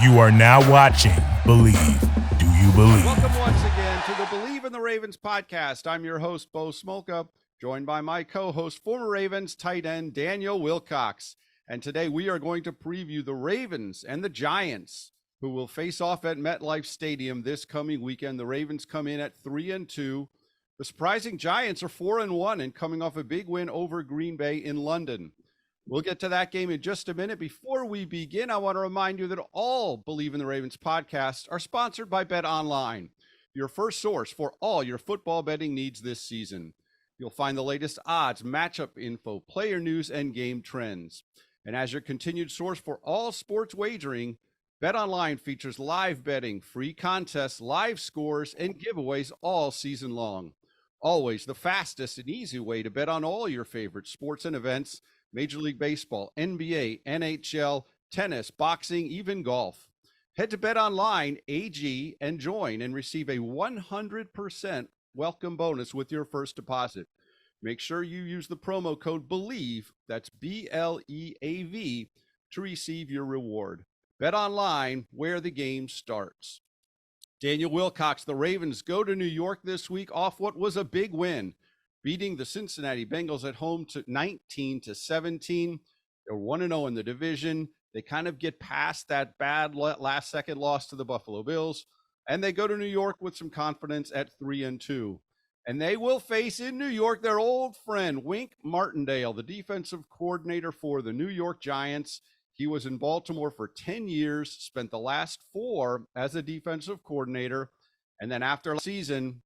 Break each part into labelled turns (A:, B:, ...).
A: You are now watching Believe. Do you believe?
B: Welcome once again to the Believe in the Ravens podcast. I'm your host, Bo Smolka, joined by my co-host, former Ravens tight end Daniel Wilcox. And today we are going to preview the Ravens and the Giants, who will face off at MetLife Stadium this coming weekend. The Ravens come in at 3-2. The surprising Giants are 4-1 and coming off a big win over Green Bay in London. We'll get to that game in just a minute. Before we begin, I want to remind you that all Believe in the Ravens podcasts are sponsored by Bet Online, your first source for all your football betting needs this season. You'll find the latest odds, matchup info, player news, and game trends. And as your continued source for all sports wagering, Bet Online features live betting, free contests, live scores, and giveaways all season long. Always the fastest and easy way to bet on all your favorite sports and events: Major League Baseball, NBA, NHL, tennis, boxing, even golf. Head to Bet Online AG and join and receive a 100% welcome bonus with your first deposit. Make sure you use the promo code BELIEVE, that's BLEAV, to receive your reward. Bet Online, where the game starts. Daniel Wilcox, the Ravens go to New York this week off what was a big win, beating the Cincinnati Bengals at home to 19-17. They're 1-0 in the division. They kind of get past that bad last-second loss to the Buffalo Bills, and they go to New York with some confidence at 3-2. And they will face in New York their old friend, Wink Martindale, the defensive coordinator for the New York Giants. He was in Baltimore for 10 years, spent the last 4 as a defensive coordinator, and then after last season,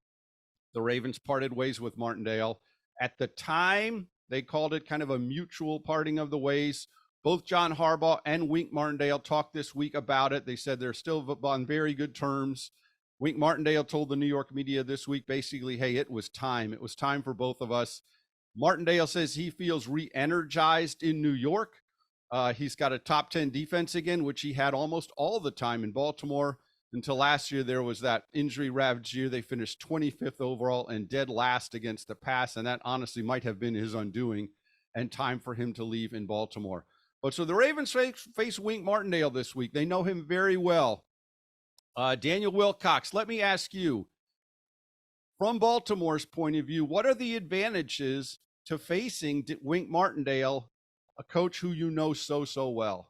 B: the Ravens parted ways with Martindale. At the time, they called it kind of a mutual parting of the ways. Both John Harbaugh and Wink Martindale talked this week about it. They said they're still on very good terms. Wink Martindale told the New York media this week, basically, hey, it was time. It was time for both of us. Martindale says he feels re-energized in New York. He's got a top 10 defense again, which he had almost all the time in Baltimore. Until last year, there was that injury-ravaged year. They finished 25th overall and dead last against the pass, and that honestly might have been his undoing and time for him to leave in Baltimore. But so the Ravens face Wink Martindale this week. They know him very well. Daniel Wilcox, let me ask you, from Baltimore's point of view, what are the advantages to facing Wink Martindale, a coach who you know so well?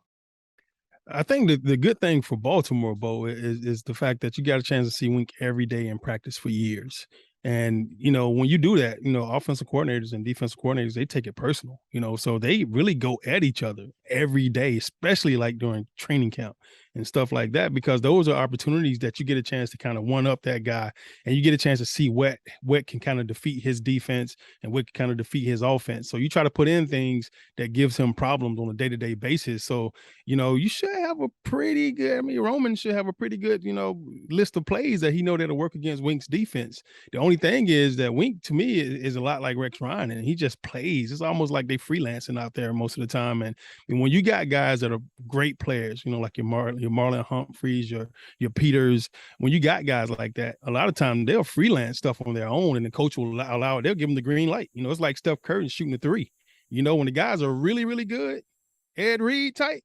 C: I think the good thing for Baltimore, Bo, is the fact that you got a chance to see Wink every day in practice for years. And, when you do that, offensive coordinators and defensive coordinators, they take it personal, so they really go at each other every day, especially like during training camp and stuff like that, because those are opportunities that you get a chance to kind of one up that guy, and you get a chance to see what can kind of defeat his defense and what can kind of defeat his offense. So you try to put in things that gives him problems on a day-to-day basis. So, you should have a pretty good, Roman should have a pretty good, list of plays that he know that'll work against Wink's defense. The only thing is that Wink, to me, is a lot like Rex Ryan, and he just plays. It's almost like they freelancing out there most of the time. And when you got guys that are great players, like your Marlon Humphreys, your Peters, when you got guys like that, a lot of times they'll freelance stuff on their own, and the coach will allow it. They'll give them the green light. It's like Steph Curry shooting the 3. When the guys are really, really good, Ed Reed type,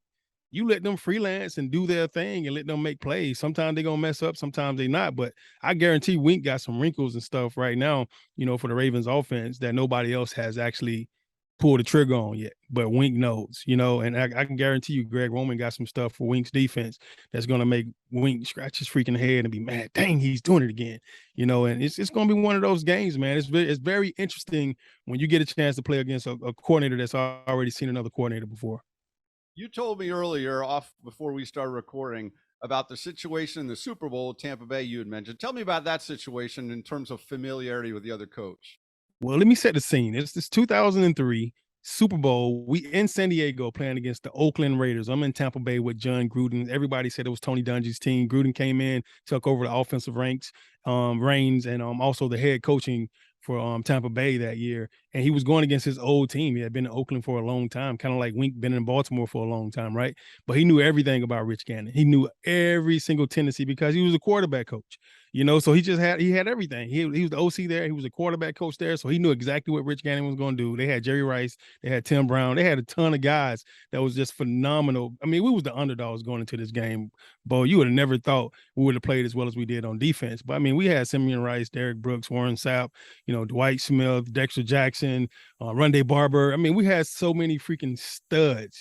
C: you let them freelance and do their thing and let them make plays. Sometimes they're going to mess up, sometimes they're not. But I guarantee Wink got some wrinkles and stuff right now, for the Ravens offense that nobody else has actually pulled the trigger on yet. But Wink knows, and I can guarantee you Greg Roman got some stuff for Wink's defense that's going to make Wink scratch his freaking head and be mad, dang, he's doing it again, and it's going to be one of those games, man. It's very interesting when you get a chance to play against a coordinator that's already seen another coordinator before.
B: You told me earlier before we started recording about the situation in the Super Bowl with Tampa Bay you had mentioned. Tell me about that situation in terms of familiarity with the other coach.
C: Well, let me set the scene. It's this 2003 Super Bowl. We in San Diego playing against the Oakland Raiders. I'm in Tampa Bay with John Gruden. Everybody said it was Tony Dungy's team. Gruden came in, took over the offensive reins, and also the head coaching for Tampa Bay that year. And he was going against his old team. He had been in Oakland for a long time, kind of like Wink been in Baltimore for a long time, right? But he knew everything about Rich Gannon. He knew every single tendency because he was a quarterback coach. So he had everything. He was the OC there. He was a quarterback coach there. So he knew exactly what Rich Gannon was going to do. They had Jerry Rice. They had Tim Brown. They had a ton of guys that was just phenomenal. I mean, we was the underdogs going into this game. Bo, you would have never thought we would have played as well as we did on defense. But I mean, we had Simeon Rice, Derek Brooks, Warren Sapp, Dwight Smith, Dexter Jackson, Rondé Barber. I mean, we had so many freaking studs.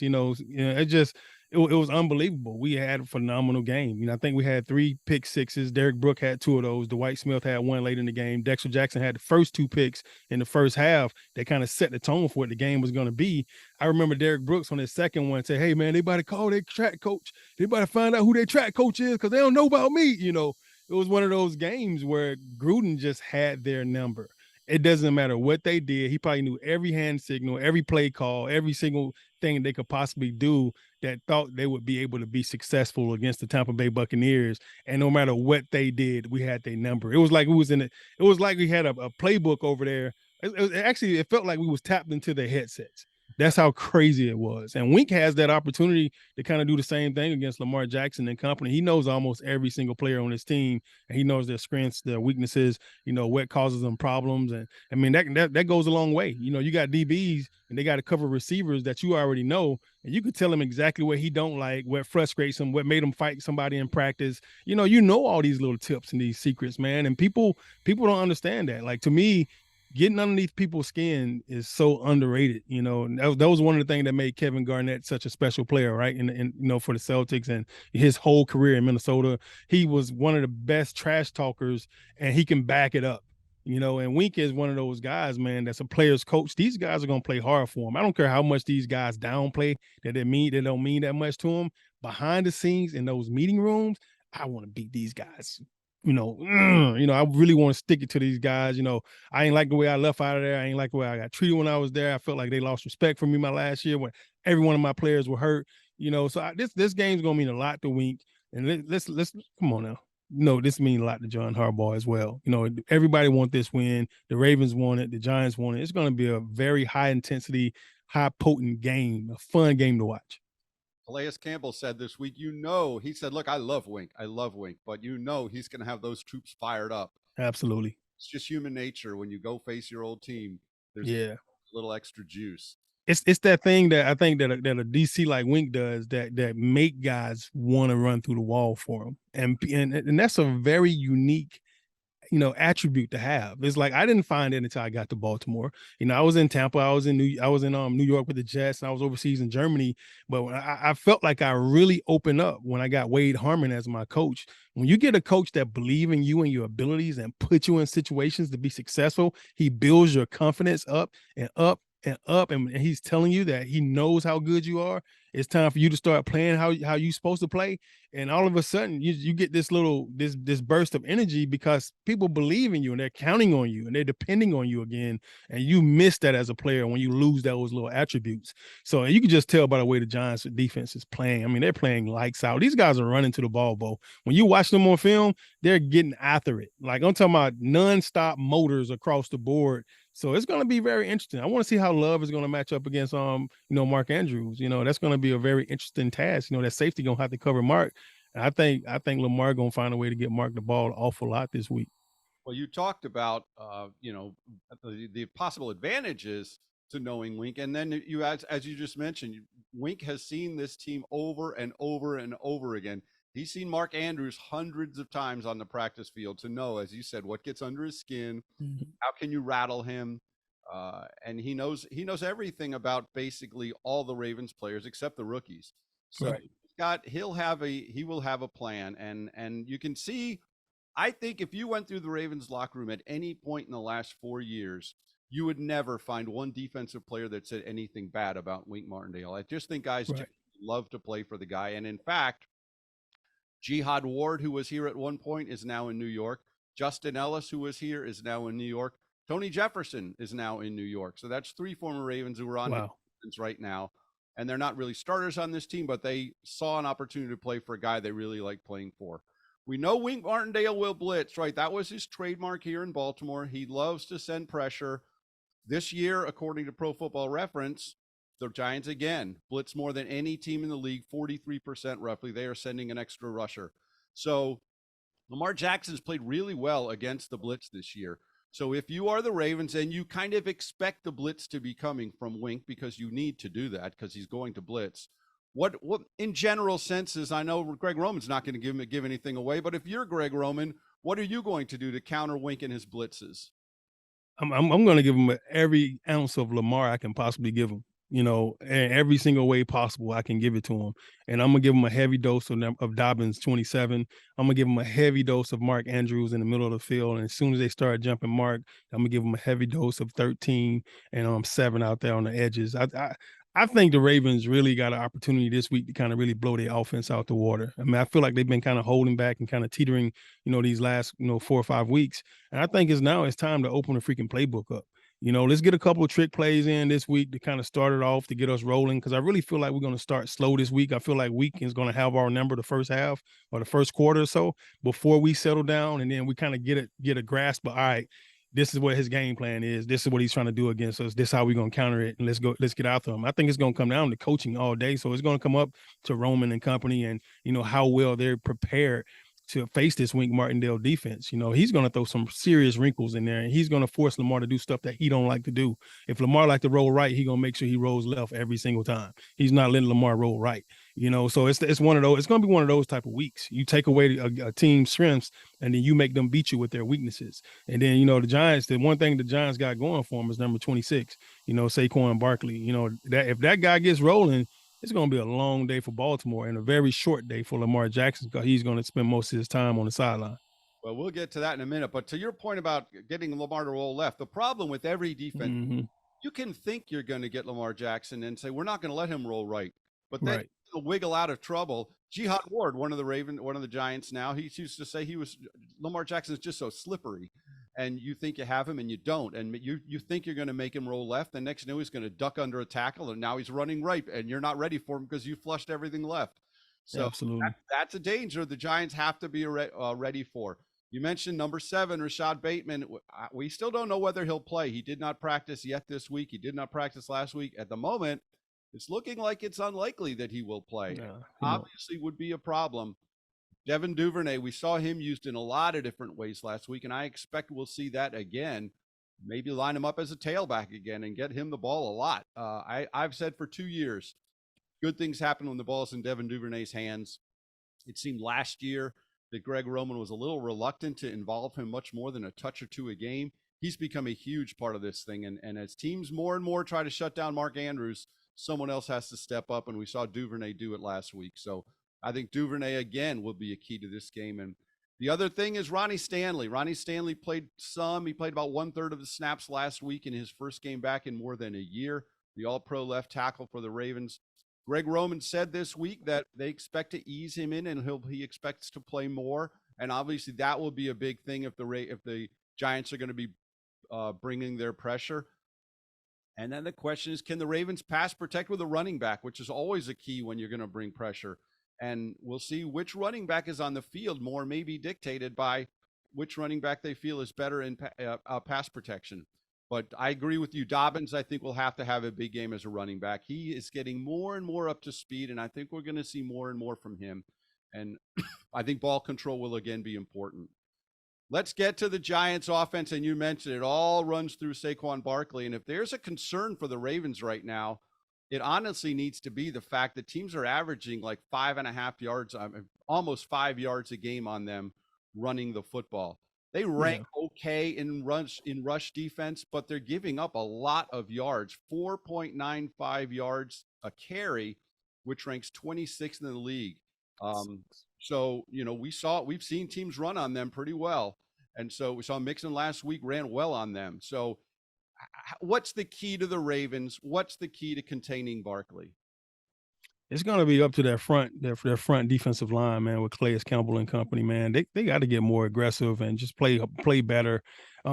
C: It was unbelievable. We had a phenomenal game. I think we had 3 pick sixes. Derek Brook had 2 of those. Dwight Smith had 1 late in the game. Dexter Jackson had the first 2 picks in the first half. They kind of set the tone for what the game was going to be. I remember Derek Brooks on his second one say, "Hey, man, anybody call their track coach? Anybody find out who their track coach is? Because they don't know about me." It was one of those games where Gruden just had their number. It doesn't matter what they did. He probably knew every hand signal, every play call, every single thing they could possibly do that thought they would be able to be successful against the Tampa Bay Buccaneers. And no matter what they did, we had their number. It was like it was like we had a playbook over there. It felt like we was tapped into their headsets. That's how crazy it was. And Wink has that opportunity to kind of do the same thing against Lamar Jackson and company. He knows almost every single player on his team, and he knows their strengths, their weaknesses, what causes them problems. And I mean, that goes a long way. You got DBs and they got to cover receivers that you already know, and you could tell him exactly what he don't like, what frustrates him, what made him fight somebody in practice. You know all these little tips and these secrets, man. And people don't understand that. Like, to me, getting underneath people's skin is so underrated. And that was one of the things that made Kevin Garnett such a special player, right? And for the Celtics and his whole career in Minnesota, he was one of the best trash talkers, and he can back it up. And Wink is one of those guys, man, that's a player's coach. These guys are going to play hard for him. I don't care how much these guys downplay that they don't mean that much to him. Behind the scenes in those meeting rooms, I want to beat these guys. I really want to stick it to these guys. I ain't like the way I left out of there. I ain't like the way I got treated when I was there. I felt like they lost respect for me my last year when every one of my players were hurt. So this game's gonna mean a lot to Wink. And let's come on now. This means a lot to John Harbaugh as well. Everybody want this win. The Ravens want it. The Giants want it. It's going to be a very high intensity, high potent game, a fun game to watch.
B: Calais Campbell said this week, he said, "Look, I love Wink, but he's going to have those troops fired up."
C: Absolutely.
B: It's just human nature. When you go face your old team, there's a little extra juice.
C: It's that thing that I think that a DC like Wink does that make guys want to run through the wall for him. And that's a very unique attribute to have. It's like I didn't find it until I got to Baltimore. I was in Tampa, I was in New York with the Jets, and I was overseas in Germany. But when I felt like I really opened up when I got Wade Harmon as my coach. When you get a coach that believes in you and your abilities and put you in situations to be successful, he builds your confidence up and up and up, and he's telling you that he knows how good you are. It's time for you to start playing how you're supposed to play. And all of a sudden you get this burst of energy because people believe in you and they're counting on you and they're depending on you again. And you miss that as a player when you lose those little attributes. So you can just tell by the way the Giants defense is playing. I mean, they're playing lights out. These guys are running to the ball, Bo. When you watch them on film, they're getting after it. Like, I'm talking about nonstop motors across the board. So it's going to be very interesting. I want to see how Love is going to match up against Mark Andrews. That's going to be a very interesting task. That safety going to have to cover Mark. And I think Lamar going to find a way to get Mark the ball an awful lot this week.
B: Well, you talked about the possible advantages to knowing Wink, and then you as you just mentioned, Wink has seen this team over and over and over again. He's seen Mark Andrews hundreds of times on the practice field to know, as you said, what gets under his skin. Mm-hmm. How can you rattle him? And he knows everything about basically all the Ravens players except the rookies. So right. He will have a plan, and you can see. I think if you went through the Ravens locker room at any point in the last 4 years, you would never find one defensive player that said anything bad about Wink Martindale. I just think guys just love to play for the guy, and in fact, Jihad Ward, who was here at one point, is now in New York. Justin Ellis, who was here, is now in New York. Tony Jefferson is now in New York. So that's 3 former Ravens who are on defense right now. And they're not really starters on this team, but they saw an opportunity to play for a guy they really like playing for. We know Wink Martindale will blitz, right? That was his trademark here in Baltimore. He loves to send pressure. This year, according to Pro Football Reference, the Giants, again, blitz more than any team in the league, 43% roughly. They are sending an extra rusher. So Lamar Jackson's played really well against the blitz this year. So if you are the Ravens and you kind of expect the blitz to be coming from Wink because you need to do that because he's going to blitz, what in general senses, I know Greg Roman's not going to give anything away, but if you're Greg Roman, what are you going to do to counter Wink and his blitzes?
C: I'm going to give him every ounce of Lamar I can possibly give him. You know, and every single way possible I can give it to him. And I'm gonna give him a heavy dose of Dobbins 27. I'm gonna give him a heavy dose of Mark Andrews in the middle of the field. And as soon as they start jumping Mark, I'm gonna give him a heavy dose of 13 and 7 out there on the edges. I think the Ravens really got an opportunity this week to kind of really blow their offense out the water. I mean, I feel like they've been kind of holding back and kind of teetering, these last, 4 or 5 weeks. And I think it's time to open the freaking playbook up. Let's get a couple of trick plays in this week to kind of start it off to get us rolling. Because I really feel like we're going to start slow this week. I feel like Week is going to have our number the first half or the first quarter or so before we settle down, and then we kind of get a grasp of, all right, this is what his game plan is. This is what he's trying to do against us. This is how we're going to counter it. And let's get after him. I think it's going to come down to coaching all day. So it's going to come up to Roman and company and, how well they're prepared to face this Wink Martindale defense. He's going to throw some serious wrinkles in there, and he's going to force Lamar to do stuff that he don't like to do. If Lamar like to roll right, he's going to make sure he rolls left every single time. He's not letting Lamar roll right. So it's one of those. It's going to be one of those type of weeks. You take away a team's strengths, and then you make them beat you with their weaknesses. And then the Giants. The one thing the Giants got going for them is number 26. Saquon Barkley. That if that guy gets rolling, it's going to be a long day for Baltimore and a very short day for Lamar Jackson because he's going to spend most of his time on the sideline.
B: Well, we'll get to that in a minute. But to your point about getting Lamar to roll left, the problem with every defense, you can think you're going to get Lamar Jackson and say, we're not going to let him roll right. But then he'll wiggle out of trouble. Jihad Ward, one of the Giants now, he used to say Lamar Jackson is just so slippery. And you think you have him and you don't. And you think you're going to make him roll left. And next you know he's going to duck under a tackle. And now he's running right. And you're not ready for him because you flushed everything left. So
C: absolutely,
B: that's a danger the Giants have to be ready for. You mentioned number 7, Rashad Bateman. We still don't know whether he'll play. He did not practice yet this week. He did not practice last week. At the moment, it's looking like it's unlikely that he will play. Obviously would be a problem. Devin Duvernay, we saw him used in a lot of different ways last week, and I expect we'll see that again. Maybe line him up as a tailback again and get him the ball a lot. I've said for 2 years, good things happen when the ball's in Devin Duvernay's hands. It seemed last year that Greg Roman was a little reluctant to involve him much more than a touch or two a game. He's become a huge part of this thing, and as teams more and more try to shut down Mark Andrews, someone else has to step up, and we saw Duvernay do it last week. So I think Duvernay, again, will be a key to this game. And the other thing is Ronnie Stanley. Ronnie Stanley played some. He played about 1/3 of the snaps last week in his first game back in more than a year. The all-pro left tackle for the Ravens. Greg Roman said this week that they expect to ease him in and he expects to play more. And obviously that will be a big thing if the Giants are going to be bringing their pressure. And then the question is, can the Ravens pass protect with a running back, which is always a key when you're going to bring pressure. And we'll see which running back is on the field more may be dictated by which running back they feel is better in pass protection. But I agree with you. Dobbins, I think, will have to have a big game as a running back. He is getting more and more up to speed, and I think we're going to see more and more from him. And I think ball control will again be important. Let's get to the Giants offense, and you mentioned it all runs through Saquon Barkley. And if there's a concern for the Ravens right now, it honestly needs to be the fact that teams are averaging like 5.5 yards, almost 5 yards a game on them running the football. They rank okay in rush defense, but they're giving up a lot of yards, 4.95 yards a carry, which ranks 26th in the league. So, we've seen teams run on them pretty well. And so we saw Mixon last week ran well on them. So what's the key to the Ravens? What's the key to containing Barkley?
C: It's going to be up to their front defensive line, man, with Calais Campbell and company, man. They got to get more aggressive and just play better.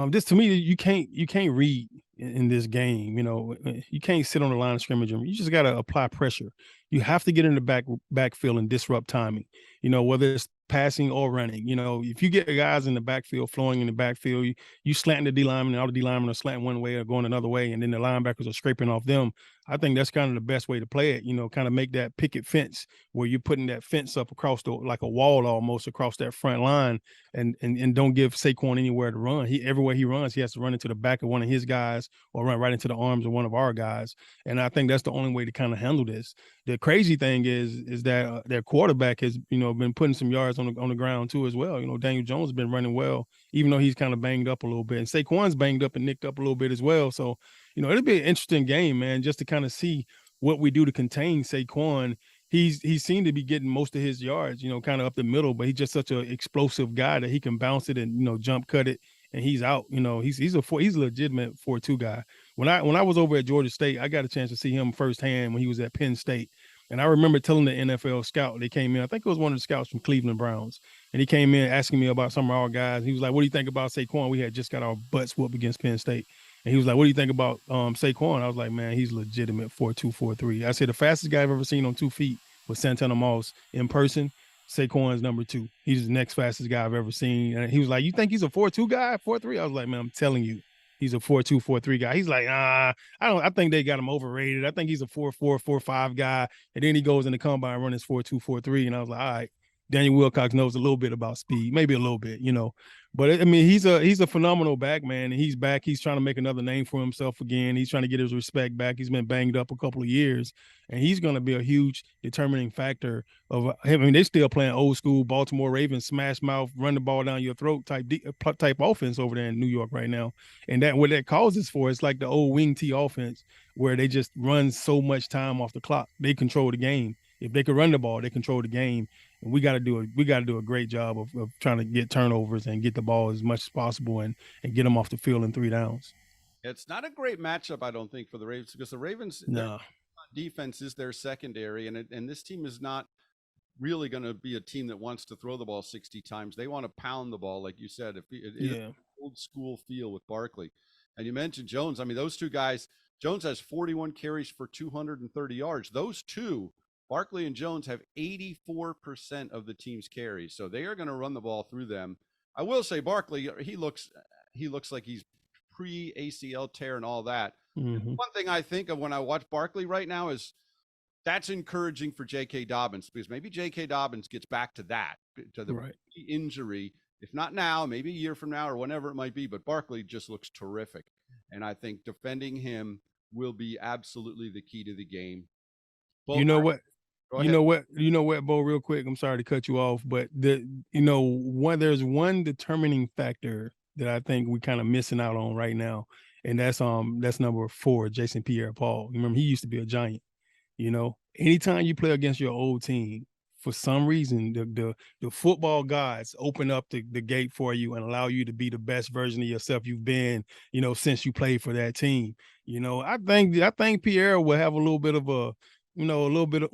C: This to me, you can't read in this game. You can't sit on the line of scrimmage. You just got to apply pressure. You have to get in the backfield and disrupt timing. Whether it's passing or running. If you get guys in the backfield, flowing in the backfield, you slant the D lineman, and all the D linemen are slanting one way or going another way, and then the linebackers are scraping off them. I think that's kind of the best way to play it. Kind of make that picket fence where you're putting that fence up across like a wall almost across that front line, and don't give Saquon anywhere to run. Everywhere he runs, he has to run into the back of one of his guys or run right into the arms of one of our guys. And I think that's the only way to kind of handle this. The crazy thing is that their quarterback has been putting some yards on the ground too as well. Daniel Jones has been running well, even though he's kind of banged up a little bit, and Saquon's banged up and nicked up a little bit as well. So it'll be an interesting game, man, just to kind of see what we do to contain Saquon. He seemed to be getting most of his yards, kind of up the middle, but he's just such an explosive guy that he can bounce it and jump cut it, and he's out. He's a legitimate 4-2 guy. When I was over at Georgia State, I got a chance to see him firsthand when he was at Penn State. And I remember telling the NFL scout, they came in, I think it was one of the scouts from Cleveland Browns, and he came in asking me about some of our guys. He was like, "What do you think about Saquon? We had just got our butts whooped against Penn State." And he was like, "What do you think about Saquon?" I was like, "Man, he's legitimate 4-2, 4-3." I said the fastest guy I've ever seen on 2 feet was Santana Moss in person. Saquon's number 2. He's the next fastest guy I've ever seen. And he was like, "You think he's a 4-2 guy, 4-3?" I was like, "Man, I'm telling you, he's a 4-2, 4-3 guy." He's like, I think they got him overrated. I think he's a 4-4, 4-5 guy." And then he goes in the combine running 4-2, 4-3. And I was like, all right, Daniel Wilcox knows a little bit about speed, maybe a little bit, But I mean, he's a phenomenal back, man. And he's back. He's trying to make another name for himself again. He's trying to get his respect back. He's been banged up a couple of years, and he's going to be a huge determining factor of. I mean, they're still playing old school Baltimore Ravens smash mouth, run the ball down your throat type offense over there in New York right now. And that what that causes for it's like the old wing T offense where they just run so much time off the clock. They control the game. If they could run the ball, they control the game. And we got to do a great job of trying to get turnovers and get the ball as much as possible and get them off the field in 3 downs.
B: It's not a great matchup, I don't think, for the Ravens, because the Ravens their defense is their secondary, and this team is not really going to be a team that wants to throw the ball 60 times. They want to pound the ball, like you said. Old school feel with Barkley. And you mentioned Jones. I mean, those two guys. Jones has 41 carries for 230 yards. Those two, Barkley and Jones, have 84% of the team's carries, so they are going to run the ball through them. I will say Barkley, he looks like he's pre-ACL tear and all that.
C: Mm-hmm.
B: One thing I think of when I watch Barkley right now is that's encouraging for J.K. Dobbins, because maybe J.K. Dobbins gets back to the injury, if not now, maybe a year from now or whenever it might be. But Barkley just looks terrific, and I think defending him will be absolutely the key to the game.
C: You know what, Bo, real quick, I'm sorry to cut you off, but there's one determining factor that I think we kind of missing out on right now, and that's number 4, Jason Pierre-Paul. Remember, he used to be a Giant. Anytime you play against your old team, for some reason, the football gods open up the gate for you and allow you to be the best version of yourself you've been, since you played for that team. I think Pierre will have a little bit of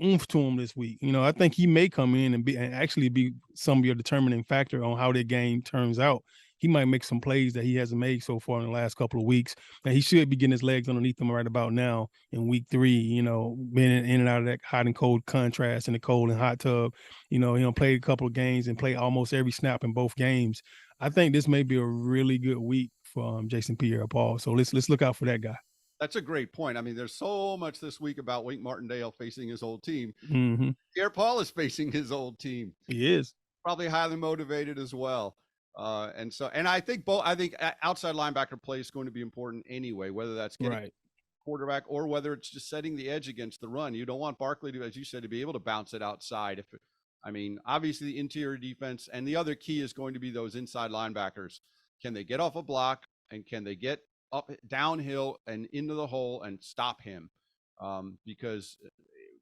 C: oomph to him this week. I think he may come in and actually be some of your determining factor on how the game turns out. He might make some plays that he hasn't made so far in the last couple of weeks. And he should be getting his legs underneath him right about now in week 3, being in and out of that hot and cold contrast in the cold and hot tub. He played a couple of games and played almost every snap in both games. I think this may be a really good week for Jason Pierre-Paul. So let's look out for that guy.
B: That's a great point. I mean, there's so much this week about Wink Martindale facing his old team.
C: Mm-hmm.
B: Pierre-Paul is facing his old team.
C: He is
B: probably highly motivated as well. And I think outside linebacker play is going to be important anyway, whether that's getting quarterback or whether it's just setting the edge against the run. You don't want Barkley to, as you said, to be able to bounce it outside. Obviously the interior defense, and the other key is going to be those inside linebackers. Can they get off a block, and can they get up downhill and into the hole and stop him? Because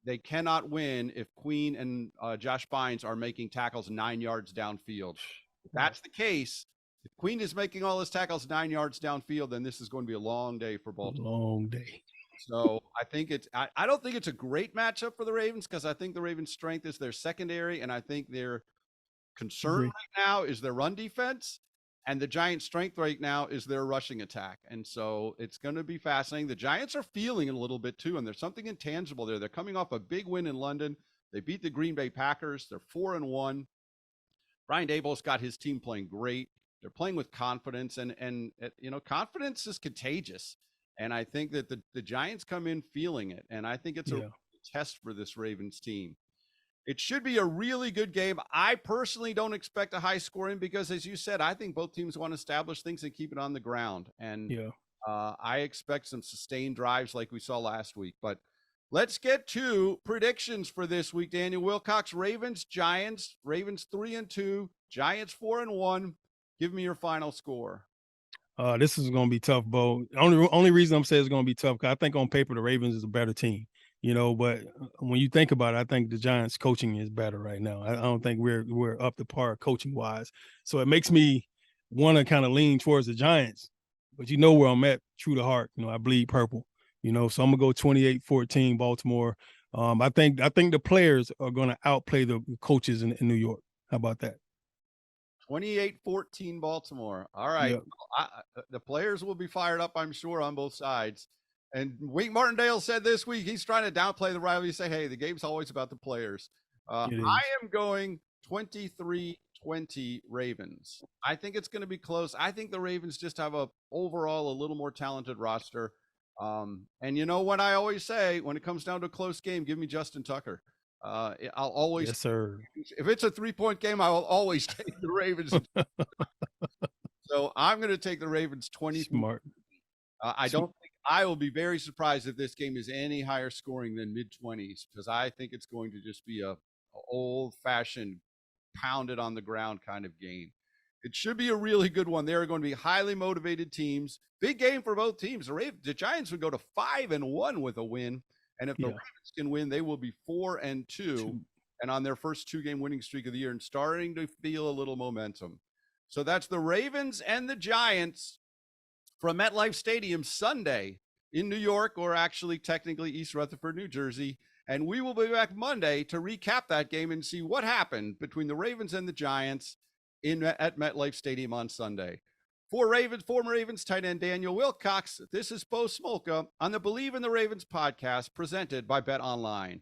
B: they cannot win if Queen and Josh Bynes are making tackles 9 yards downfield. If that's the case, if Queen is making all his tackles 9 yards downfield, then this is going to be a long day for Baltimore.
C: Long day.
B: So I think I don't think it's a great matchup for the Ravens, because I think the Ravens' strength is their secondary, and I think their concern right now is their run defense. And the Giants' strength right now is their rushing attack. And so it's going to be fascinating. The Giants are feeling it a little bit too, and there's something intangible there. They're coming off a big win in London. They beat the Green Bay Packers. They're 4-1. Brian Daboll's got his team playing great. They're playing with confidence, and confidence is contagious. And I think that the Giants come in feeling it, and I think it's a test for this Ravens team. It should be a really good game. I personally don't expect a high scoring because, as you said, I think both teams want to establish things and keep it on the ground. And I expect some sustained drives like we saw last week. But let's get to predictions for this week. Daniel Wilcox, Ravens, Giants, Ravens 3-2, Giants 4-1. Give me your final score.
C: This is going to be tough, Bo. Only reason I'm saying it's going to be tough because I think on paper the Ravens is a better team. But when you think about it, I think the Giants' coaching is better right now. I don't think we're up to par coaching wise. So it makes me want to kind of lean towards the Giants. But where I'm at, true to heart. I bleed purple. So I'm gonna go 28-14 Baltimore. I think the players are going to outplay the coaches in New York. How about that?
B: 28-14 Baltimore. All right.
C: Yep.
B: The players will be fired up, I'm sure, on both sides. And Wink Martindale said this week, he's trying to downplay the rivalry. Say, hey, the game's always about the players. I am going 23-20 Ravens. I think it's going to be close. I think the Ravens just have overall a little more talented roster. And you know what I always say, when it comes down to a close game, give me Justin Tucker. I'll always,
C: yes, sir.
B: If it's a 3-point game, I will always take the Ravens. So I'm going to take the Ravens 20.
C: Smart.
B: I don't think I will be very surprised if this game is any higher scoring than mid-20s, because I think it's going to just be a old-fashioned pounded on the ground kind of game. It should be a really good one. They're going to be highly motivated teams. Big game for both teams. The Giants would go to 5-1 with a win. And if the Ravens can win, they will be 4-2 and on their first 2-game winning streak of the year and starting to feel a little momentum. So that's the Ravens and the Giants from MetLife Stadium Sunday in New York, or actually technically East Rutherford, New Jersey. And we will be back Monday to recap that game and see what happened between the Ravens and the Giants at MetLife Stadium on Sunday. For former Ravens tight end Daniel Wilcox, this is Bo Smolka on the Believe in the Ravens podcast presented by Bet Online.